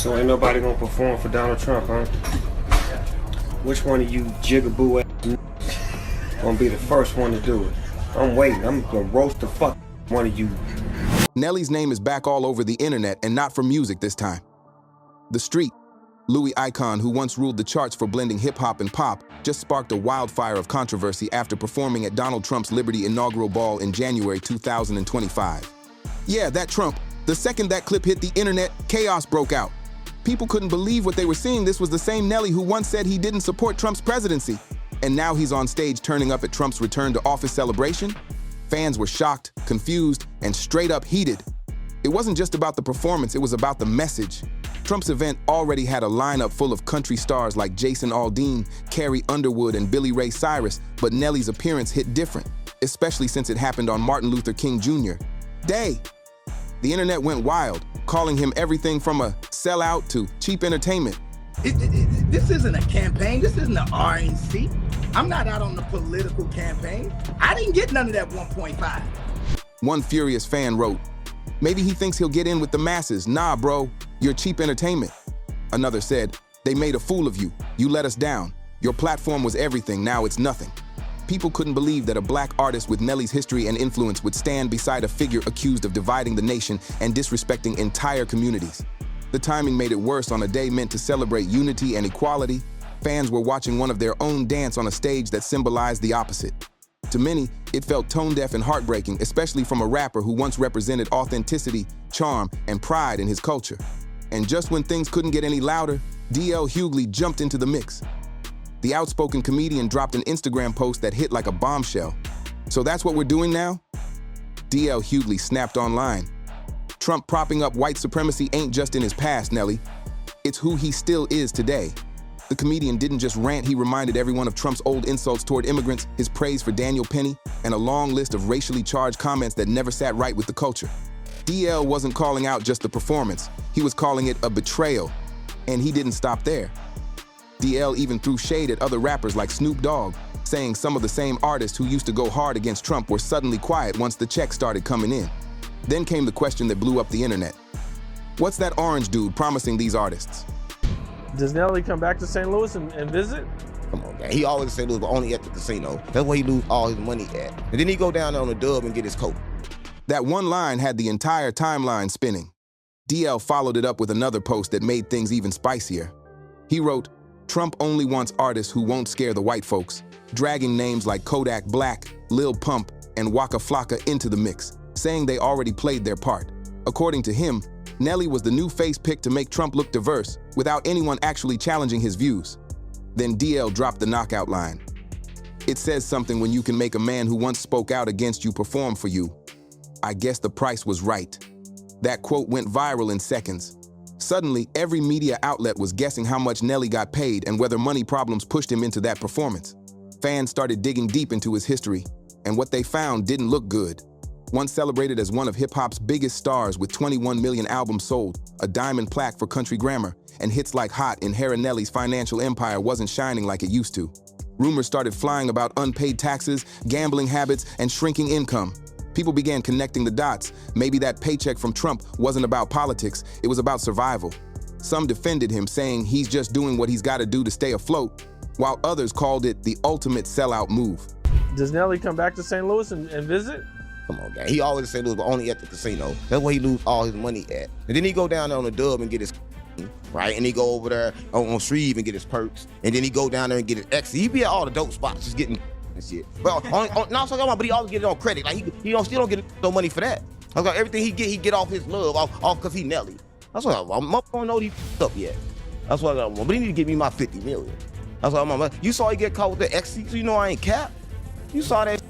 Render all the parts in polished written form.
So ain't nobody gonna perform for Donald Trump, huh? Which one of you jigaboo ass gonna be the first one to do it? I'm waiting. I'm gonna roast the fuck one of you. Nelly's name is back all over the internet, and not for music this time. The Street, Louis Icon, who once ruled the charts for blending hip-hop and pop, just sparked a wildfire of controversy after performing at Donald Trump's Liberty inaugural ball in January 2025. Yeah, that Trump. The second that clip hit the internet, chaos broke out. People couldn't believe what they were seeing. This was the same Nelly who once said he didn't support Trump's presidency. And now he's on stage turning up at Trump's return to office celebration? Fans were shocked, confused, and straight up heated. It wasn't just about the performance, it was about the message. Trump's event already had a lineup full of country stars like Jason Aldean, Carrie Underwood, and Billy Ray Cyrus, but Nelly's appearance hit different, especially since it happened on Martin Luther King Jr. Day. The internet went wild, calling him everything from a sellout to cheap entertainment. This isn't a campaign. This isn't an RNC. I'm not out on the political campaign. I didn't get none of that 1.5. One furious fan wrote, "Maybe he thinks he'll get in with the masses. Nah, bro, you're cheap entertainment." Another said, "They made a fool of you. You let us down. Your platform was everything, now it's nothing." People couldn't believe that a black artist with Nelly's history and influence would stand beside a figure accused of dividing the nation and disrespecting entire communities. The timing made it worse on a day meant to celebrate unity and equality. Fans were watching one of their own dance on a stage that symbolized the opposite. To many, it felt tone-deaf and heartbreaking, especially from a rapper who once represented authenticity, charm, and pride in his culture. And just when things couldn't get any louder, D.L.Hughley jumped into the mix. The outspoken comedian dropped an Instagram post that hit like a bombshell. "So that's what we're doing now?" D.L.Hughley snapped online. "Trump propping up white supremacy ain't just in his past, Nelly. It's who he still is today." The comedian didn't just rant, he reminded everyone of Trump's old insults toward immigrants, his praise for Daniel Penny, and a long list of racially charged comments that never sat right with the culture. DL wasn't calling out just the performance, he was calling it a betrayal. And he didn't stop there. DL even threw shade at other rappers like Snoop Dogg, saying some of the same artists who used to go hard against Trump were suddenly quiet once the checks started coming in. Then came the question that blew up the internet. What's that orange dude promising these artists? Does Nelly come back to St. Louis and visit? Come on, man. He always St. Louis, but only at the casino. That's where he lose all his money at. And then he go down there on the dub and get his coat. That one line had the entire timeline spinning. DL followed it up with another post that made things even spicier. He wrote, "Trump only wants artists who won't scare the white folks," dragging names like Kodak Black, Lil Pump, and Waka Flocka into the mix, saying they already played their part. According to him, Nelly was the new face picked to make Trump look diverse, without anyone actually challenging his views. Then DL dropped the knockout line. "It says something when you can make a man who once spoke out against you perform for you. I guess the price was right." That quote went viral in seconds. Suddenly, every media outlet was guessing how much Nelly got paid and whether money problems pushed him into that performance. Fans started digging deep into his history, and what they found didn't look good. Once celebrated as one of hip-hop's biggest stars with 21 million albums sold, a diamond plaque for country grammar, and hits like hot, Inherit Nelly's financial empire wasn't shining like it used to. Rumors started flying about unpaid taxes, gambling habits, and shrinking income. People began connecting the dots. Maybe that paycheck from Trump wasn't about politics, it was about survival. Some defended him, saying he's just doing what he's got to do to stay afloat, while others called it the ultimate sellout move. Does Nelly come back to St. Louis and visit? Come on, man. He always St. Louis, but only at the casino. That's where he lose all his money at. And then he go down there on the dub and get his right? And he go over there on Shreve and get his perks. And then he go down there and get his exit. He be at all the dope spots just getting and shit. But but he always get it on credit. Like he still don't get no money for that. That's like everything he get off his love, off cause he Nelly. That's why I'm up on know he up yet. That's what I want. But he need to give me my 50 million. That's what I'm. You saw he get caught with the exit, so you know I ain't cap. You saw that.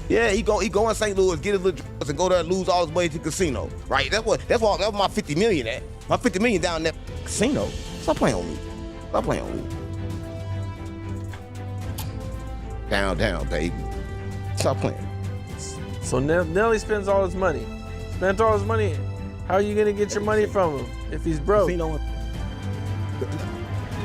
Yeah, he go in St. Louis, get his little drugs, and go there and lose all his money to the casino. Right? That's what my 50 million at. My 50 million down in that casino. Stop playing on me. Stop playing on me. Down, baby. Stop playing. So Nelly spends all his money. Spent all his money. How are you gonna get your money from him if he's broke? Casino.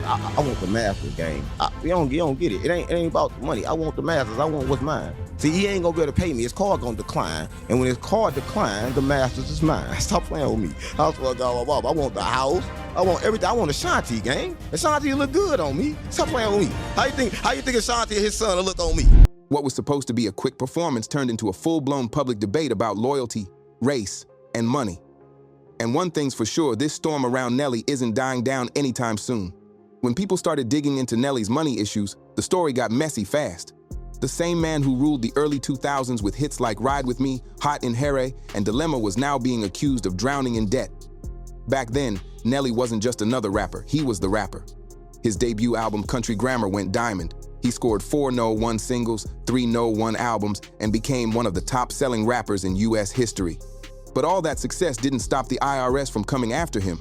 I want the Masters game. You don't get it. It ain't about the money. I want the Masters. I want what's mine. See, he ain't gonna be able to pay me. His card gonna decline. And when his card decline, the masters is mine. Stop playing with me. I swear to God, I want the house. I want everything. I want Ashanti, gang. Ashanti look good on me. Stop playing with me. How you think Ashanti and his son will look on me? What was supposed to be a quick performance turned into a full-blown public debate about loyalty, race, and money. And one thing's for sure, this storm around Nelly isn't dying down anytime soon. When people started digging into Nelly's money issues, the story got messy fast. The same man who ruled the early 2000s with hits like Ride With Me, Hot in Here, and Dilemma was now being accused of drowning in debt. Back then, Nelly wasn't just another rapper, he was the rapper. His debut album, Country Grammar, went diamond. He scored 4 No. 1 singles, 3 No. 1 albums, and became one of the top-selling rappers in U.S. history. But all that success didn't stop the IRS from coming after him.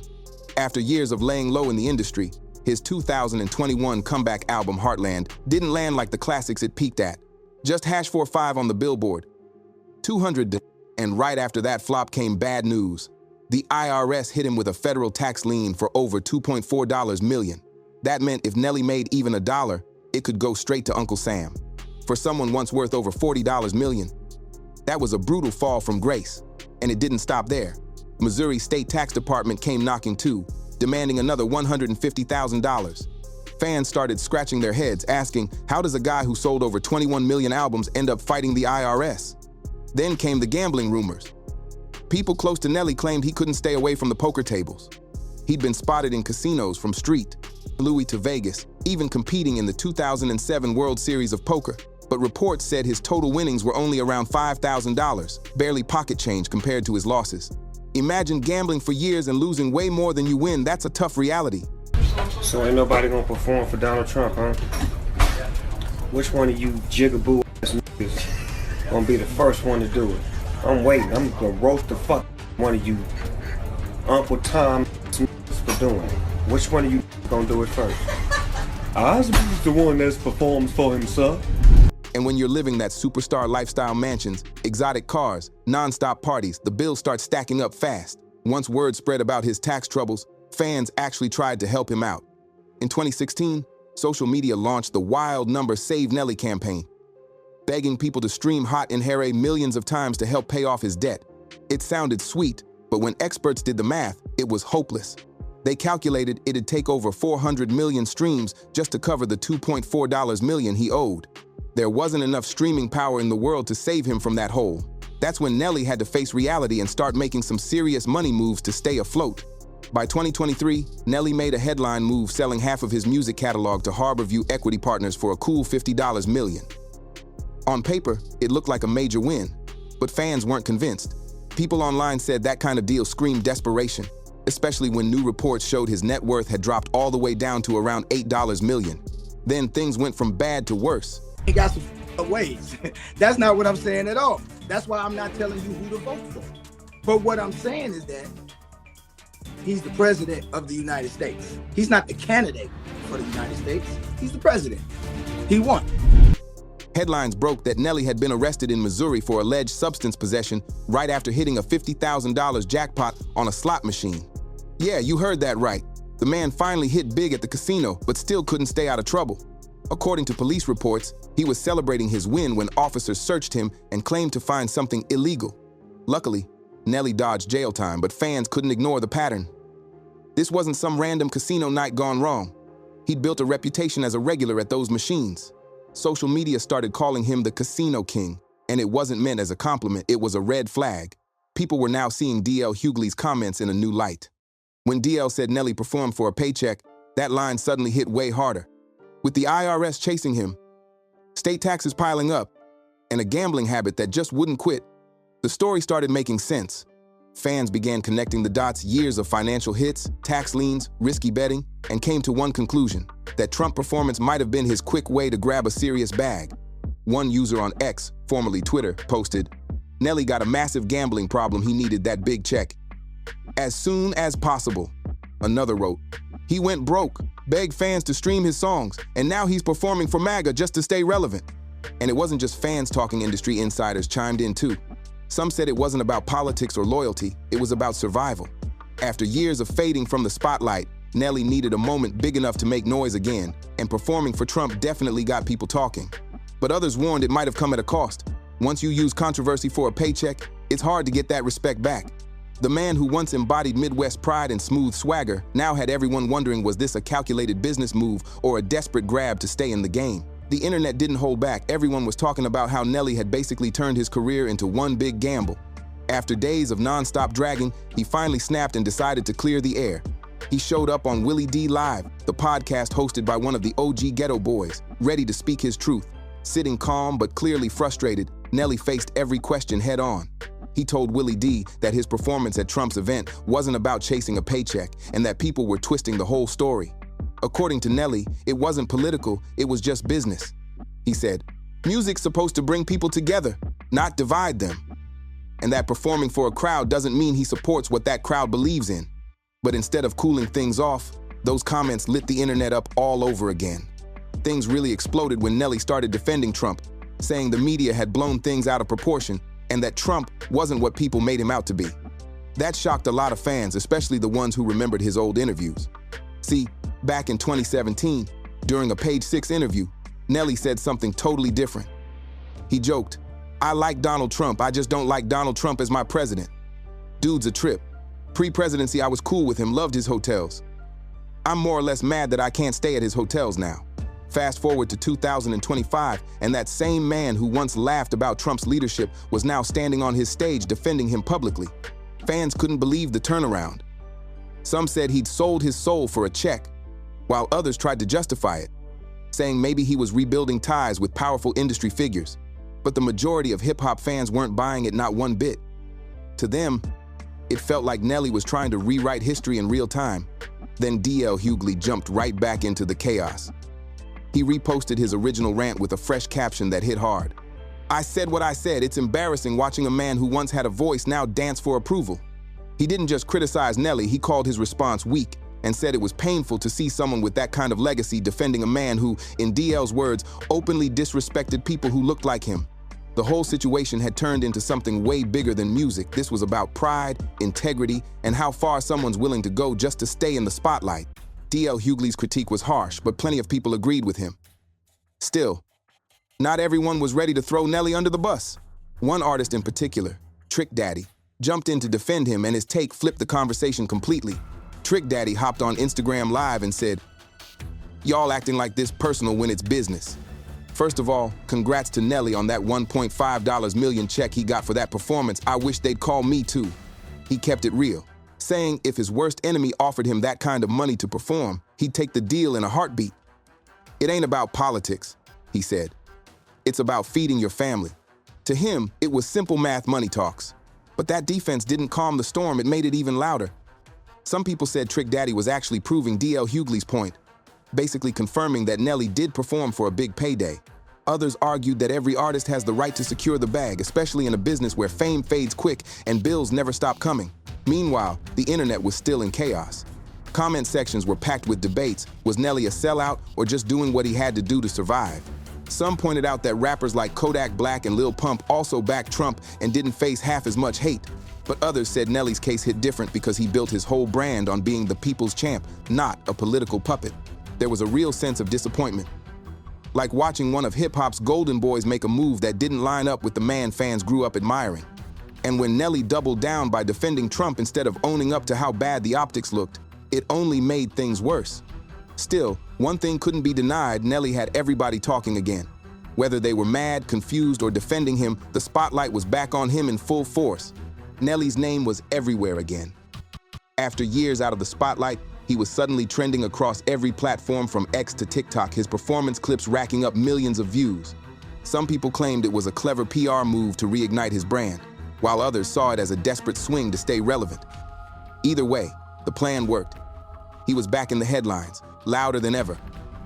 After years of laying low in the industry, his 2021 comeback album, Heartland, didn't land like the classics it peaked at. Just #45 on the Billboard. 200, and right after that flop came bad news. The IRS hit him with a federal tax lien for over $2.4 million. That meant if Nelly made even $1, it could go straight to Uncle Sam. For someone once worth over $40 million, that was a brutal fall from grace. And it didn't stop there. Missouri State Tax Department came knocking too, demanding another $150,000. Fans started scratching their heads, asking, how does a guy who sold over 21 million albums end up fighting the IRS? Then came the gambling rumors. People close to Nelly claimed he couldn't stay away from the poker tables. He'd been spotted in casinos from St. Louis to Vegas, even competing in the 2007 World Series of Poker. But reports said his total winnings were only around $5,000, barely pocket change compared to his losses. Imagine gambling for years and losing way more than you win. That's a tough reality. So ain't nobody gonna perform for Donald Trump, huh? Which one of you jigaboo ass niggas gonna be the first one to do it? I'm waiting. I'm gonna roast the fuck one of you Uncle Tom for doing it. Which one of you gonna do it first? I's the one that performs for himself. And when you're living that superstar lifestyle, mansions, exotic cars, non-stop parties, the bills start stacking up fast. Once word spread about his tax troubles, fans actually tried to help him out. In 2016, social media launched the wild number Save Nelly campaign, begging people to stream Hot in Here millions of times to help pay off his debt. It sounded sweet, but when experts did the math, it was hopeless. They calculated it'd take over 400 million streams just to cover the $2.4 million he owed. There wasn't enough streaming power in the world to save him from that hole. That's when Nelly had to face reality and start making some serious money moves to stay afloat. By 2023, Nelly made a headline move selling half of his music catalog to Harborview Equity Partners for a cool $50 million. On paper, it looked like a major win, but fans weren't convinced. People online said that kind of deal screamed desperation, especially when new reports showed his net worth had dropped all the way down to around $8 million. Then things went from bad to worse. He got some ways. That's not what I'm saying at all. That's why I'm not telling you who to vote for. But what I'm saying is that he's the president of the United States. He's not the candidate for the United States. He's the president. He won. Headlines broke that Nelly had been arrested in Missouri for alleged substance possession right after hitting a $50,000 jackpot on a slot machine. Yeah, you heard that right. The man finally hit big at the casino, but still couldn't stay out of trouble. According to police reports, he was celebrating his win when officers searched him and claimed to find something illegal. Luckily, Nelly dodged jail time, but fans couldn't ignore the pattern. This wasn't some random casino night gone wrong. He'd built a reputation as a regular at those machines. Social media started calling him the Casino King, and it wasn't meant as a compliment, it was a red flag. People were now seeing D.L.Hughley's comments in a new light. When D.L. said Nelly performed for a paycheck, that line suddenly hit way harder. With the IRS chasing him, state taxes piling up, and a gambling habit that just wouldn't quit, the story started making sense. Fans began connecting the dots, years of financial hits, tax liens, risky betting, and came to one conclusion, that Trump performance might have been his quick way to grab a serious bag. One user on X, formerly Twitter, posted, "Nelly got a massive gambling problem, he needed that big check as soon as possible." Another wrote, "He went broke, begged fans to stream his songs, and now he's performing for MAGA just to stay relevant." And it wasn't just fans talking, industry insiders chimed in too. Some said it wasn't about politics or loyalty, it was about survival. After years of fading from the spotlight, Nelly needed a moment big enough to make noise again, and performing for Trump definitely got people talking. But others warned it might have come at a cost. Once you use controversy for a paycheck, it's hard to get that respect back. The man who once embodied Midwest pride and smooth swagger now had everyone wondering, was this a calculated business move or a desperate grab to stay in the game? The internet didn't hold back. Everyone was talking about how Nelly had basically turned his career into one big gamble. After days of non-stop dragging, he finally snapped and decided to clear the air. He showed up on Willie D Live, the podcast hosted by one of the OG Ghetto Boys, ready to speak his truth. Sitting calm but clearly frustrated, Nelly faced every question head on. He told Willie D that his performance at Trump's event wasn't about chasing a paycheck and that people were twisting the whole story. According to Nelly, it wasn't political, it was just business. He said, "Music's supposed to bring people together, not divide them. And that performing for a crowd doesn't mean he supports what that crowd believes in." But instead of cooling things off, those comments lit the internet up all over again. Things really exploded when Nelly started defending Trump, saying the media had blown things out of proportion and that Trump wasn't what people made him out to be. That shocked a lot of fans, especially the ones who remembered his old interviews. See, back in 2017, during a Page 6 interview, Nelly said something totally different. He joked, "I like Donald Trump, I just don't like Donald Trump as my president. Dude's a trip. Pre-presidency, I was cool with him, loved his hotels. I'm more or less mad that I can't stay at his hotels now." Fast forward to 2025, and that same man who once laughed about Trump's leadership was now standing on his stage defending him publicly. Fans couldn't believe the turnaround. Some said he'd sold his soul for a check, while others tried to justify it, saying maybe he was rebuilding ties with powerful industry figures. But the majority of hip-hop fans weren't buying it, not one bit. To them, it felt like Nelly was trying to rewrite history in real time. Then D.L.Hughley jumped right back into the chaos. He reposted his original rant with a fresh caption that hit hard. "I said what I said. It's embarrassing watching a man who once had a voice now dance for approval." He didn't just criticize Nelly, he called his response weak and said it was painful to see someone with that kind of legacy defending a man who, in DL's words, openly disrespected people who looked like him. The whole situation had turned into something way bigger than music. This was about pride, integrity, and how far someone's willing to go just to stay in the spotlight. D.L.Hughley's critique was harsh, but plenty of people agreed with him. Still, not everyone was ready to throw Nelly under the bus. One artist in particular, Trick Daddy, jumped in to defend him, and his take flipped the conversation completely. Trick Daddy hopped on Instagram Live and said, "Y'all acting like this personal when it's business. First of all, congrats to Nelly on that $1.5 million check he got for that performance. I wish they'd call me too." He kept it real, saying if his worst enemy offered him that kind of money to perform, he'd take the deal in a heartbeat. "It ain't about politics," he said. "It's about feeding your family." To him, it was simple math money talks. But that defense didn't calm the storm, it made it even louder. Some people said Trick Daddy was actually proving D.L.Hughley's point, basically confirming that Nelly did perform for a big payday. Others argued that every artist has the right to secure the bag, especially in a business where fame fades quick and bills never stop coming. Meanwhile, the internet was still in chaos. Comment sections were packed with debates. Was Nelly a sellout or just doing what he had to do to survive? Some pointed out that rappers like Kodak Black and Lil Pump also backed Trump and didn't face half as much hate. But others said Nelly's case hit different because he built his whole brand on being the people's champ, not a political puppet. There was a real sense of disappointment, like watching one of hip-hop's golden boys make a move that didn't line up with the man fans grew up admiring. And when Nelly doubled down by defending Trump instead of owning up to how bad the optics looked, it only made things worse. Still, one thing couldn't be denied: Nelly had everybody talking again. Whether they were mad, confused, or defending him, the spotlight was back on him in full force. Nelly's name was everywhere again. After years out of the spotlight, he was suddenly trending across every platform from X to TikTok, his performance clips racking up millions of views. Some people claimed it was a clever PR move to reignite his brand, while others saw it as a desperate swing to stay relevant. Either way, the plan worked. He was back in the headlines, louder than ever.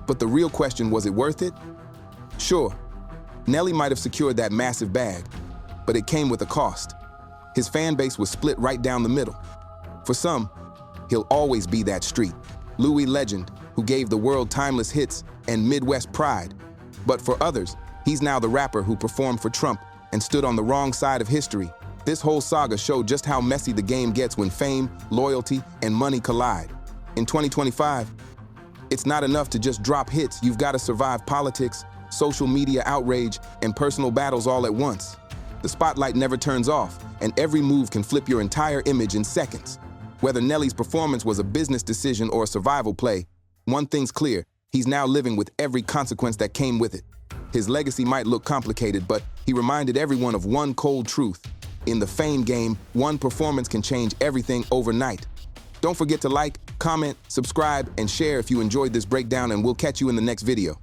But the real question, was it worth it? Sure, Nelly might have secured that massive bag, but it came with a cost. His fan base was split right down the middle. For some, he'll always be that street Louis legend who gave the world timeless hits and Midwest pride. But for others, he's now the rapper who performed for Trump and stood on the wrong side of history. This whole saga showed just how messy the game gets when fame, loyalty, and money collide. In 2025, it's not enough to just drop hits. You've got to survive politics, social media outrage, and personal battles all at once. The spotlight never turns off, and every move can flip your entire image in seconds. Whether Nelly's performance was a business decision or a survival play, one thing's clear: he's now living with every consequence that came with it. His legacy might look complicated, but he reminded everyone of one cold truth. In the fame game, one performance can change everything overnight. Don't forget to like, comment, subscribe, and share if you enjoyed this breakdown, and we'll catch you in the next video.